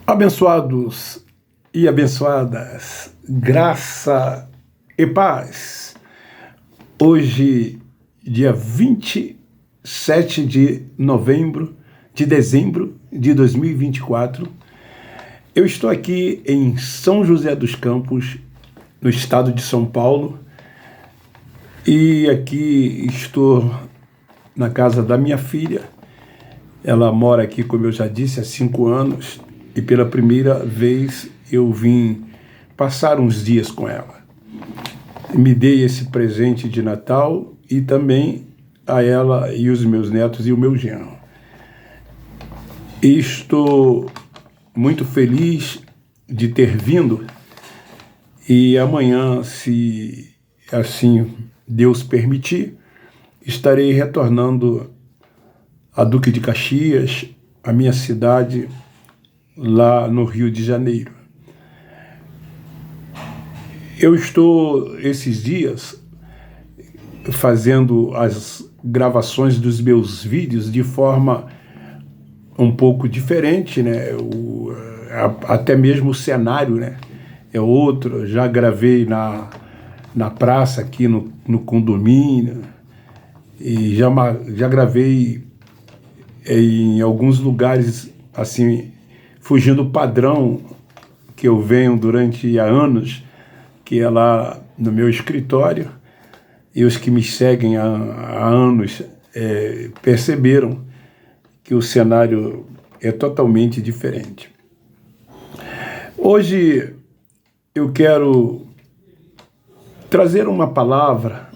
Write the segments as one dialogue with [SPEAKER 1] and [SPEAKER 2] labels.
[SPEAKER 1] Abençoados e abençoadas, graça e paz. Hoje, dia 27 de dezembro de 2024, eu estou aqui em São José dos Campos, no estado de São Paulo, e aqui estou na casa da minha filha. Ela mora aqui, como eu já disse, há 5 anos, e pela primeira vez eu vim passar uns dias com ela. Me dei esse presente de Natal e também a ela e os meus netos e o meu genro. E estou muito feliz de ter vindo, e amanhã, se assim Deus permitir, estarei retornando a Duque de Caxias, a minha cidade, lá no Rio de Janeiro. Eu estou, esses dias, fazendo as gravações dos meus vídeos de forma um pouco diferente, né? Até mesmo o cenário, né? É outro. Já gravei na praça aqui no condomínio, e já gravei em alguns lugares, assim, fugindo do padrão que eu venho durante anos, que é lá no meu escritório, e os que me seguem há anos perceberam que o cenário é totalmente diferente. Hoje eu quero trazer uma palavra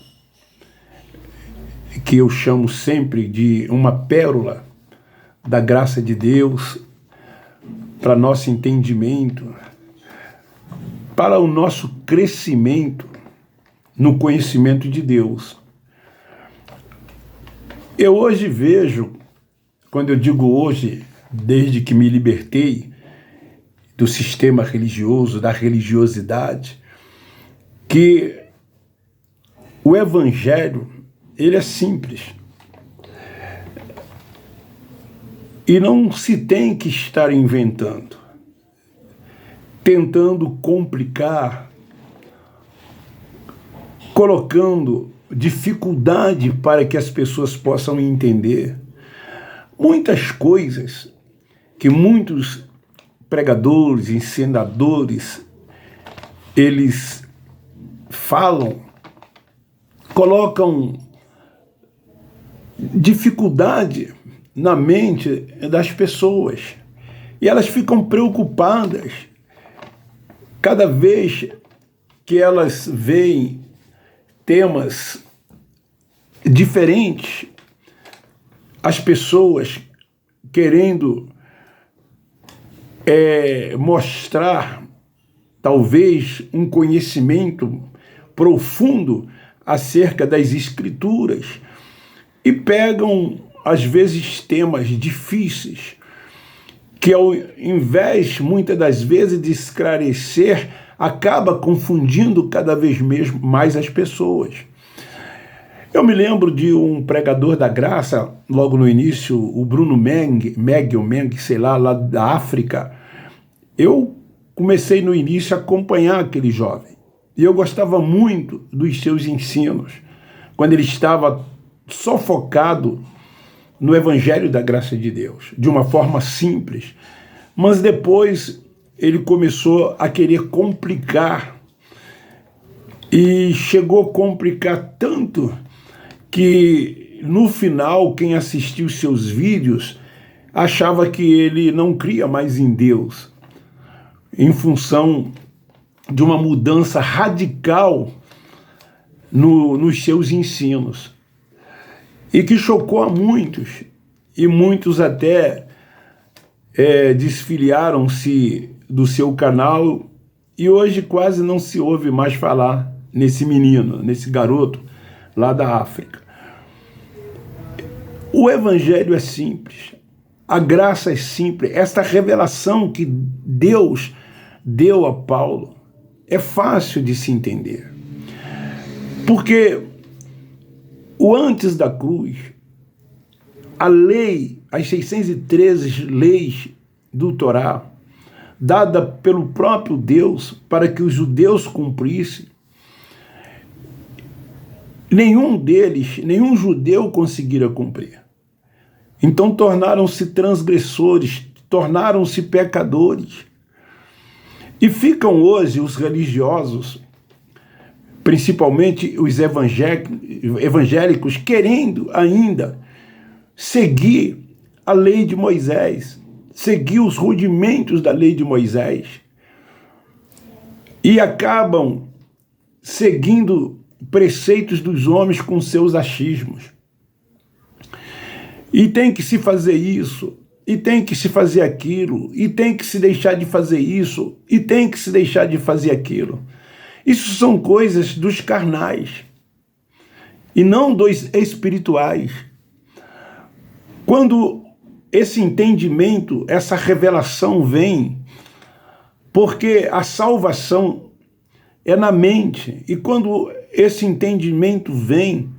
[SPEAKER 1] que eu chamo sempre de uma pérola da graça de Deus para nosso entendimento, para o nosso crescimento no conhecimento de Deus. Eu hoje vejo, quando eu digo hoje, desde que me libertei do sistema religioso, da religiosidade, que o Evangelho, ele é simples. E não se tem que estar inventando, tentando complicar, colocando dificuldade para que as pessoas possam entender muitas coisas que muitos pregadores, ensinadores, eles falam, colocam dificuldade na mente das pessoas, e elas ficam preocupadas cada vez que elas veem temas diferentes, as pessoas querendo mostrar talvez um conhecimento profundo acerca das Escrituras, e pegam às vezes temas difíceis que, ao invés, muitas das vezes, de esclarecer, acaba confundindo cada vez mais as pessoas. Eu me lembro de um pregador da graça, logo no início, o Bruno Meng, sei lá da África. Eu comecei no início a acompanhar aquele jovem, e eu gostava muito dos seus ensinos, quando ele estava só focado no Evangelho da graça de Deus, de uma forma simples. Mas depois ele começou a querer complicar, e chegou a complicar tanto que, no final, quem assistiu seus vídeos achava que ele não cria mais em Deus, em função de uma mudança radical nos seus ensinos, e que chocou a muitos, e muitos até desfiliaram-se do seu canal, e hoje quase não se ouve mais falar nesse menino, nesse garoto lá da África. O Evangelho é simples, a graça é simples, esta revelação que Deus deu a Paulo é fácil de se entender, porque o antes da cruz, a lei, as 613 leis do Torá, dada pelo próprio Deus para que os judeus cumprissem, nenhum judeu conseguira cumprir. Então tornaram-se transgressores, tornaram-se pecadores. E ficam hoje os religiosos, principalmente os evangélicos, querendo ainda seguir a lei de Moisés, seguir os rudimentos da lei de Moisés, e acabam seguindo preceitos dos homens com seus achismos. E tem que se fazer isso, e tem que se fazer aquilo, e tem que se deixar de fazer isso, e tem que se deixar de fazer aquilo. Isso são coisas dos carnais, e não dos espirituais. Quando esse entendimento, essa revelação vem, porque a salvação é na mente, e quando esse entendimento vem,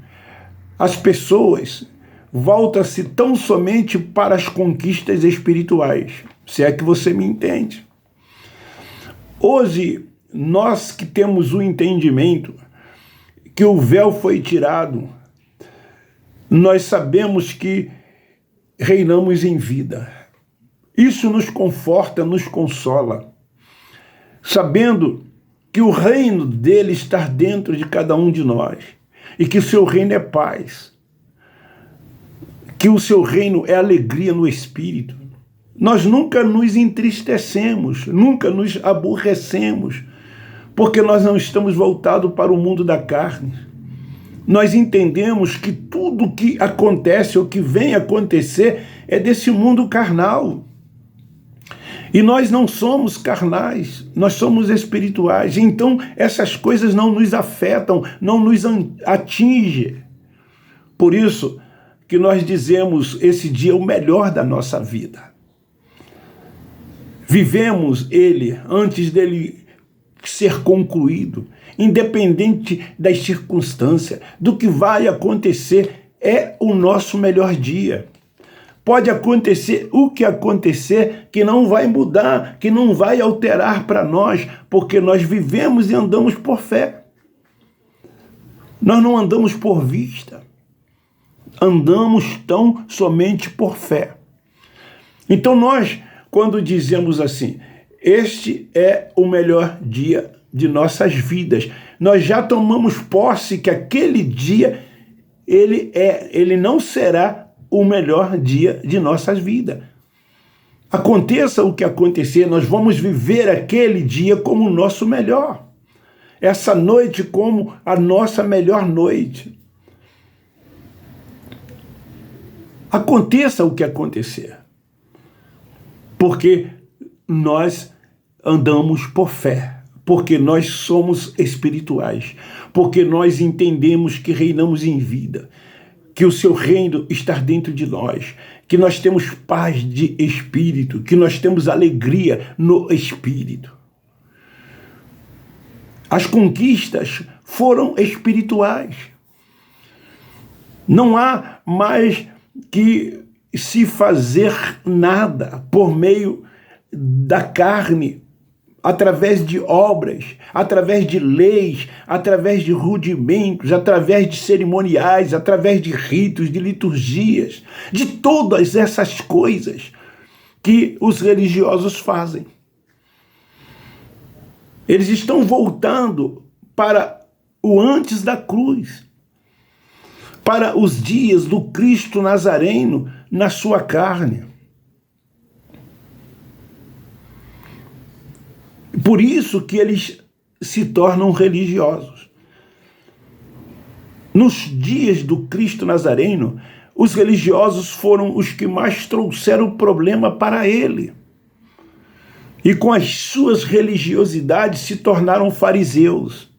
[SPEAKER 1] as pessoas voltam-se tão somente para as conquistas espirituais, se é que você me entende. Hoje, nós que temos o entendimento que o véu foi tirado, nós sabemos que reinamos em vida. Isso nos conforta, nos consola, sabendo que o reino dele está dentro de cada um de nós e que o seu reino é paz, que o seu reino é alegria no espírito. Nós nunca nos entristecemos, nunca nos aborrecemos, porque nós não estamos voltados para o mundo da carne. Nós entendemos que tudo que acontece ou que vem acontecer é desse mundo carnal. E nós não somos carnais, nós somos espirituais. Então, essas coisas não nos afetam, não nos atingem. Por isso que nós dizemos esse dia é o melhor da nossa vida. Vivemos ele antes dele ser concluído, independente das circunstâncias, do que vai acontecer, é o nosso melhor dia. Pode acontecer o que acontecer, que não vai mudar, que não vai alterar para nós, porque nós vivemos e andamos por fé. Nós não andamos por vista, andamos tão somente por fé. Então nós, quando dizemos assim, este é o melhor dia de nossas vidas, nós já tomamos posse que aquele dia ele não será o melhor dia de nossas vidas. Aconteça o que acontecer, nós vamos viver aquele dia como o nosso melhor. Essa noite como a nossa melhor noite. Aconteça o que acontecer. Porque nós andamos por fé. Porque nós somos espirituais. Porque nós entendemos que reinamos em vida, que o seu reino está dentro de nós, que nós temos paz de espírito, que nós temos alegria no espírito. As conquistas foram espirituais. Não há mais que se fazer nada por meio da carne, através de obras, através de leis, através de rudimentos, através de cerimoniais, através de ritos, de liturgias, de todas essas coisas que os religiosos fazem. Eles estão voltando para o antes da cruz, para os dias do Cristo Nazareno na sua carne. Por isso que eles se tornam religiosos. Nos dias do Cristo Nazareno, os religiosos foram os que mais trouxeram problema para ele. E com as suas religiosidades se tornaram fariseus.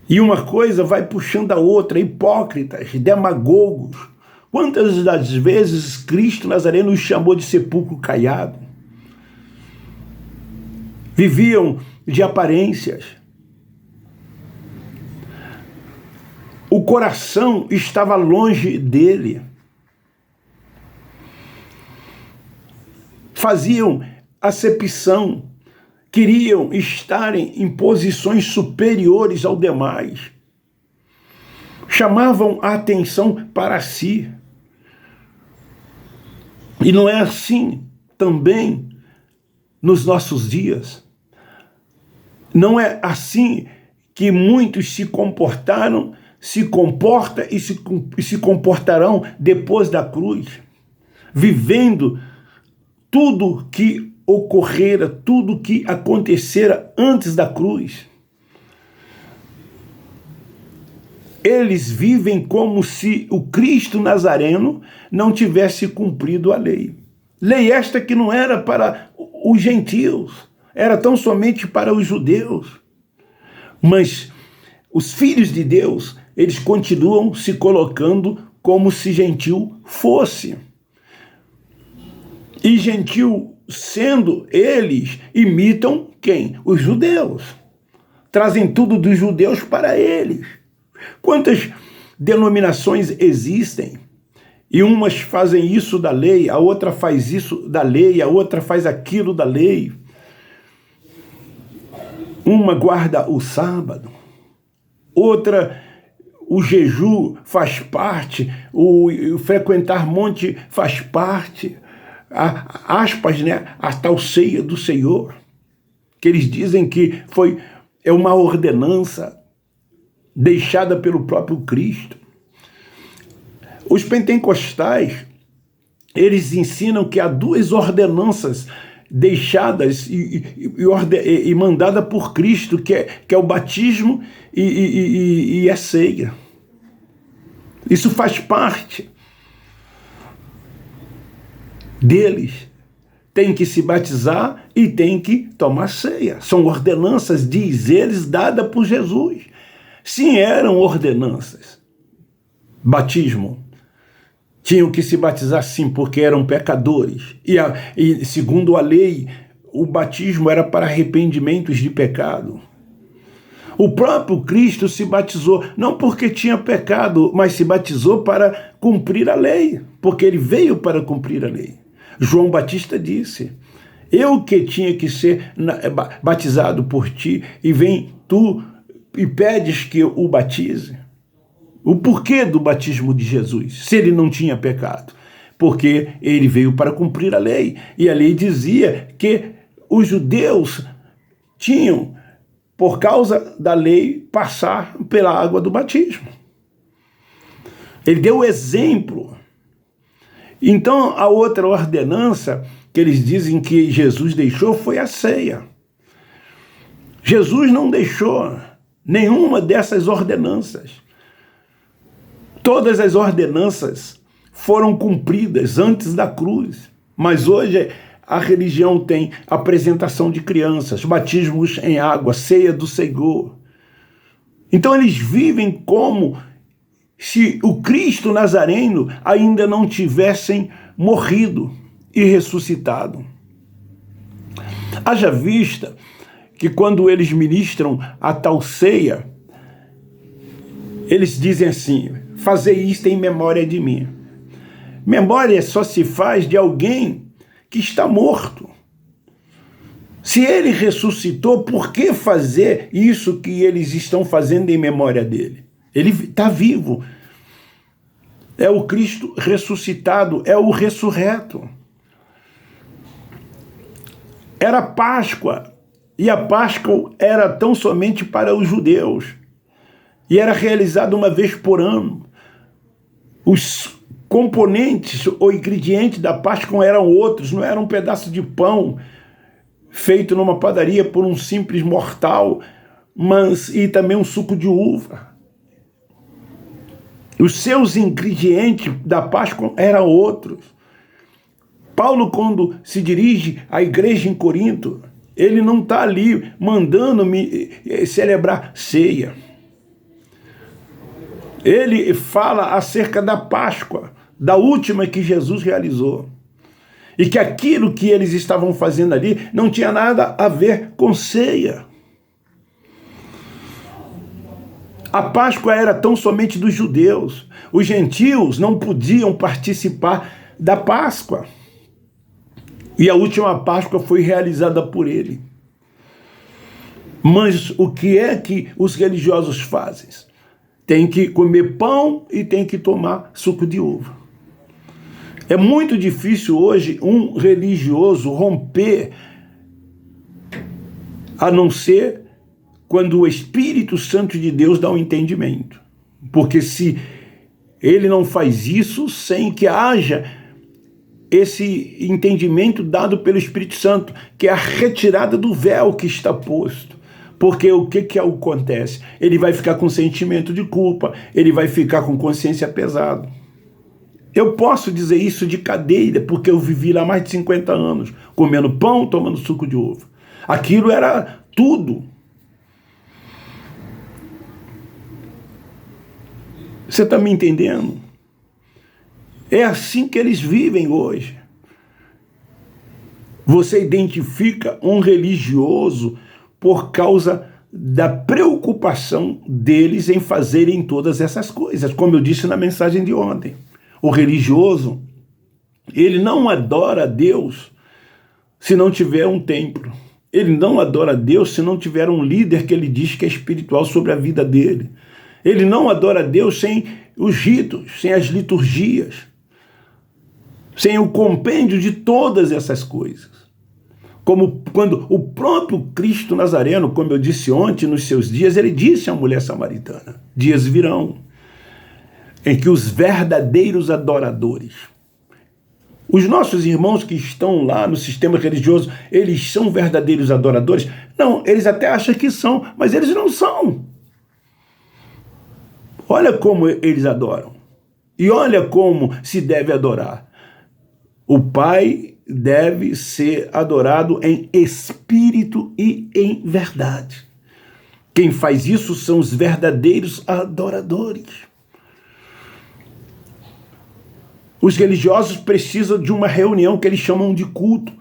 [SPEAKER 1] E uma coisa vai puxando a outra, hipócritas, demagogos. Quantas das vezes Cristo Nazareno os chamou de sepulcro caiado? Viviam de aparências. O coração estava longe dele. Faziam acepção, queriam estarem em posições superiores ao demais. Chamavam a atenção para si. E não é assim também nos nossos dias. Não é assim que muitos se comportaram, se comportam e se comportarão depois da cruz, vivendo tudo que ocorrera, tudo que acontecera antes da cruz. Eles vivem como se o Cristo Nazareno não tivesse cumprido a lei. Lei esta que não era para os gentios, era tão somente para os judeus. Mas os filhos de Deus, eles continuam se colocando como se gentil fosse. E gentil sendo, eles imitam quem? Os judeus. Trazem tudo dos judeus para eles. Quantas denominações existem? E umas fazem isso da lei, a outra faz isso da lei, a outra faz aquilo da lei. Uma guarda o sábado, outra o jejum faz parte, o frequentar monte faz parte, aspas, né, a tal ceia do Senhor, que eles dizem que é uma ordenança deixada pelo próprio Cristo. Os pentecostais, eles ensinam que há duas ordenanças deixadas e mandada por Cristo, que é o batismo e a ceia. Isso faz parte deles. Tem que se batizar e tem que tomar ceia. São ordenanças, diz eles, dadas por Jesus. Sim, eram ordenanças. Batismo. Tinham que se batizar sim, porque eram pecadores. E segundo a lei, o batismo era para arrependimentos de pecado. O próprio Cristo se batizou, não porque tinha pecado, mas se batizou para cumprir a lei, porque ele veio para cumprir a lei. João Batista disse: eu que tinha que ser batizado por ti, e vem tu e pedes que eu o batize. O porquê do batismo de Jesus, se ele não tinha pecado? Porque ele veio para cumprir a lei. E a lei dizia que os judeus tinham, por causa da lei, passar pela água do batismo. Ele deu o exemplo. Então, a outra ordenança que eles dizem que Jesus deixou foi a ceia. Jesus não deixou nenhuma dessas ordenanças. Todas as ordenanças foram cumpridas antes da cruz, mas hoje a religião tem apresentação de crianças, batismos em água, ceia do Senhor. Então eles vivem como se o Cristo Nazareno ainda não tivessem morrido e ressuscitado. Haja vista que quando eles ministram a tal ceia, eles dizem assim: fazer isto em memória de mim. Memória só se faz de alguém que está morto. Se ele ressuscitou, por que fazer isso que eles estão fazendo em memória dele? Ele está vivo. É o Cristo ressuscitado, é o ressurreto. Era Páscoa, e a Páscoa era tão somente para os judeus. E era realizada uma vez por ano. Os componentes ou ingredientes da Páscoa eram outros, não era um pedaço de pão feito numa padaria por um simples mortal, e também um suco de uva. Os seus ingredientes da Páscoa eram outros. Paulo, quando se dirige à igreja em Corinto, ele não está ali mandando-me celebrar ceia. Ele fala acerca da Páscoa, da última que Jesus realizou. E que aquilo que eles estavam fazendo ali não tinha nada a ver com ceia. A Páscoa era tão somente dos judeus. Os gentios não podiam participar da Páscoa. E a última Páscoa foi realizada por ele. Mas o que é que os religiosos fazem? Tem que comer pão e tem que tomar suco de uva. É muito difícil hoje um religioso romper, a não ser quando o Espírito Santo de Deus dá um entendimento. Porque se ele não faz isso sem que haja esse entendimento dado pelo Espírito Santo, que é a retirada do véu que está posto. Porque o que acontece? Ele vai ficar com sentimento de culpa, ele vai ficar com consciência pesada. Eu posso dizer isso de cadeira, porque eu vivi lá mais de 50 anos, comendo pão, tomando suco de uva. Aquilo era tudo. Você está me entendendo? É assim que eles vivem hoje. Você identifica um religioso por causa da preocupação deles em fazerem todas essas coisas, como eu disse na mensagem de ontem. O religioso, ele não adora a Deus se não tiver um templo. Ele não adora a Deus se não tiver um líder que ele diz que é espiritual sobre a vida dele. Ele não adora a Deus sem os ritos, sem as liturgias, sem o compêndio de todas essas coisas. Como quando o próprio Cristo Nazareno, como eu disse ontem, nos seus dias, ele disse à mulher samaritana: dias virão em que os verdadeiros adoradores, os nossos irmãos que estão lá no sistema religioso, eles são verdadeiros adoradores? Não, eles até acham que são, mas eles não são. Olha como eles adoram. E olha como se deve adorar. O Pai deve ser adorado em espírito e em verdade. Quem faz isso são os verdadeiros adoradores. Os religiosos precisam de uma reunião que eles chamam de culto.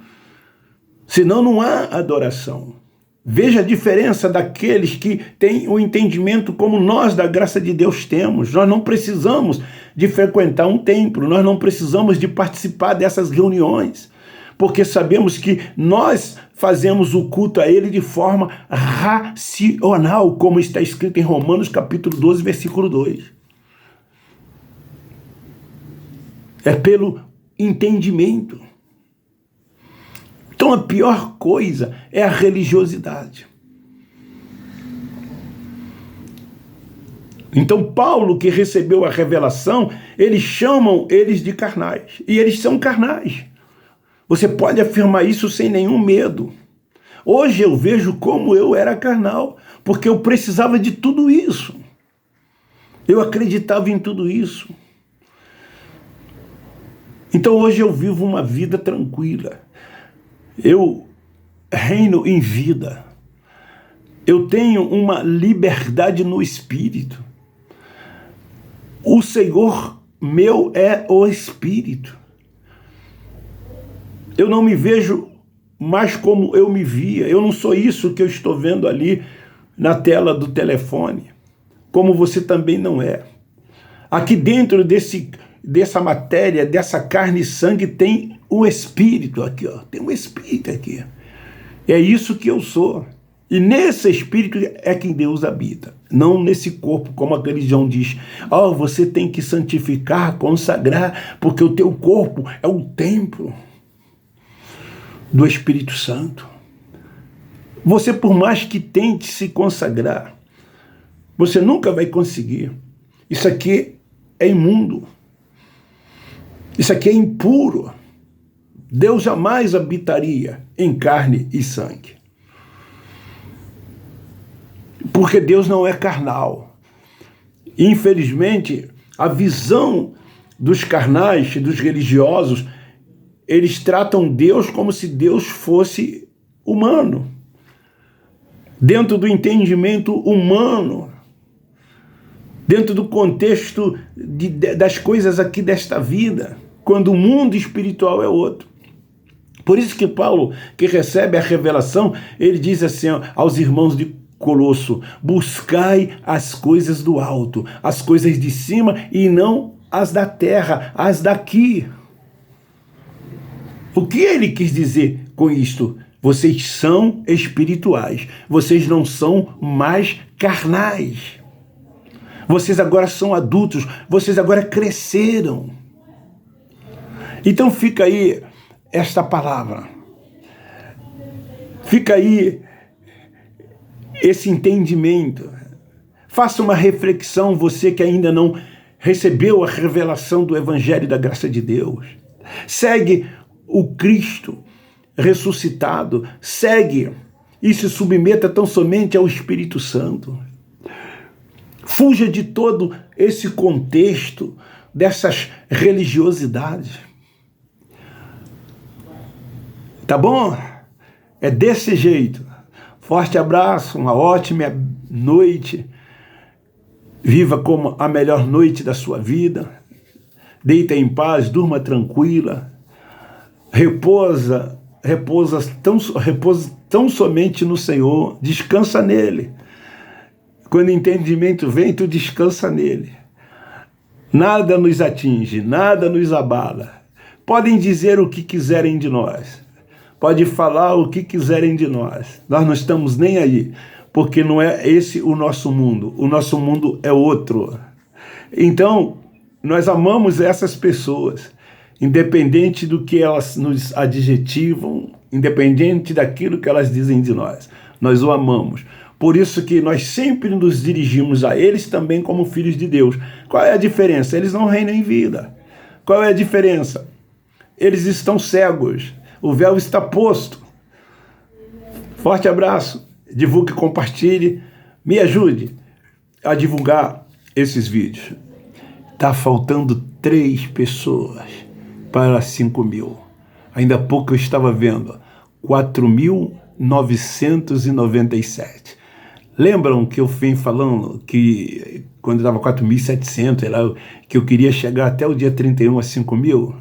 [SPEAKER 1] Senão não há adoração. Veja a diferença daqueles que têm o entendimento como nós, da graça de Deus, temos. Nós não precisamos de frequentar um templo, nós não precisamos de participar dessas reuniões, porque sabemos que nós fazemos o culto a Ele de forma racional, como está escrito em Romanos capítulo 12, versículo 2. É pelo entendimento. Então a pior coisa é a religiosidade. Então Paulo, que recebeu a revelação, eles chamam eles de carnais. E eles são carnais. Você pode afirmar isso sem nenhum medo. Hoje eu vejo como eu era carnal, porque eu precisava de tudo isso. Eu acreditava em tudo isso. Então hoje eu vivo uma vida tranquila. Eu reino em vida. Eu tenho uma liberdade no espírito. O Senhor meu é o Espírito. Eu não me vejo mais como eu me via. Eu não sou isso que eu estou vendo ali na tela do telefone. Como você também não é. Aqui dentro dessa matéria, dessa carne e sangue, tem um espírito aqui, ó. Tem um espírito aqui. É isso que eu sou. E nesse espírito é que Deus habita. Não nesse corpo, como a religião diz. Oh, você tem que santificar, consagrar, porque o teu corpo é o templo do Espírito Santo. Você, por mais que tente se consagrar, você nunca vai conseguir. Isso aqui é imundo. Isso aqui é impuro. Deus jamais habitaria em carne e sangue. Porque Deus não é carnal. Infelizmente, a visão dos carnais, dos religiosos, eles tratam Deus como se Deus fosse humano. Dentro do entendimento humano. Dentro do contexto das coisas aqui desta vida. Quando o mundo espiritual é outro. Por isso que Paulo, que recebe a revelação, ele diz assim aos irmãos de Colosso: buscai as coisas do alto, as coisas de cima e não as da terra, as daqui. O que ele quis dizer com isto? Vocês são espirituais, vocês não são mais carnais. Vocês agora são adultos, vocês agora cresceram. Então fica aí esta palavra. Fica aí esse entendimento. Faça uma reflexão, você que ainda não recebeu a revelação do Evangelho da graça de Deus. Segue o Cristo ressuscitado, segue e se submeta tão somente ao Espírito Santo. Fuja de todo esse contexto, dessas religiosidades. Tá bom? É desse jeito. Forte abraço, uma ótima noite. Viva como a melhor noite da sua vida. Deita em paz, durma tranquila. Repousa tão somente no Senhor. Descansa nele. Quando o entendimento vem, tu descansa nele. Nada nos atinge, nada nos abala. Podem dizer o que quiserem de nós. Pode falar o que quiserem de nós. Nós não estamos nem aí, porque não é esse o nosso mundo. O nosso mundo é outro. Então, nós amamos essas pessoas, independente do que elas nos adjetivam, independente daquilo que elas dizem de nós. Nós o amamos. Por isso que nós sempre nos dirigimos a eles também como filhos de Deus. Qual é a diferença? Eles não reinam em vida. Qual é a diferença? Eles estão cegos. O véu está posto. Forte abraço. Divulgue, compartilhe. Me ajude a divulgar esses vídeos. Está faltando 3 pessoas para 5.000. Ainda há pouco eu estava vendo 4.997. Lembram que eu vim falando que quando estava 4.700, que eu queria chegar até o dia 31 a 5.000?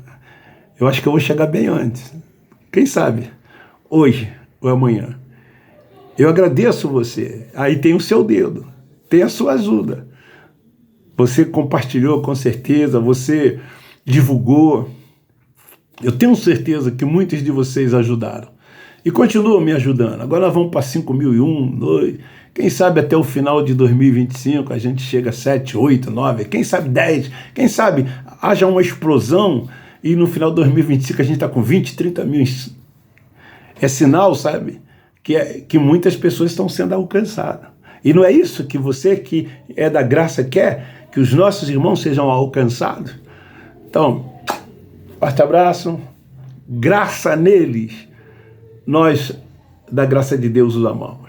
[SPEAKER 1] Eu acho que eu vou chegar bem antes. Quem sabe? Hoje ou amanhã. Eu agradeço você. Aí tem o seu dedo. Tem a sua ajuda. Você compartilhou com certeza. Você divulgou. Eu tenho certeza que muitos de vocês ajudaram. E continuam me ajudando. Agora nós vamos para 5.001, 2... Quem sabe até o final de 2025 a gente chega a 7, 8, 9, quem sabe 10, quem sabe haja uma explosão e no final de 2025 a gente está com 20, 30 mil. É sinal, sabe, que muitas pessoas estão sendo alcançadas. E não é isso que você que é da graça quer, que os nossos irmãos sejam alcançados? Então, forte abraço, graça neles, nós da graça de Deus os amamos.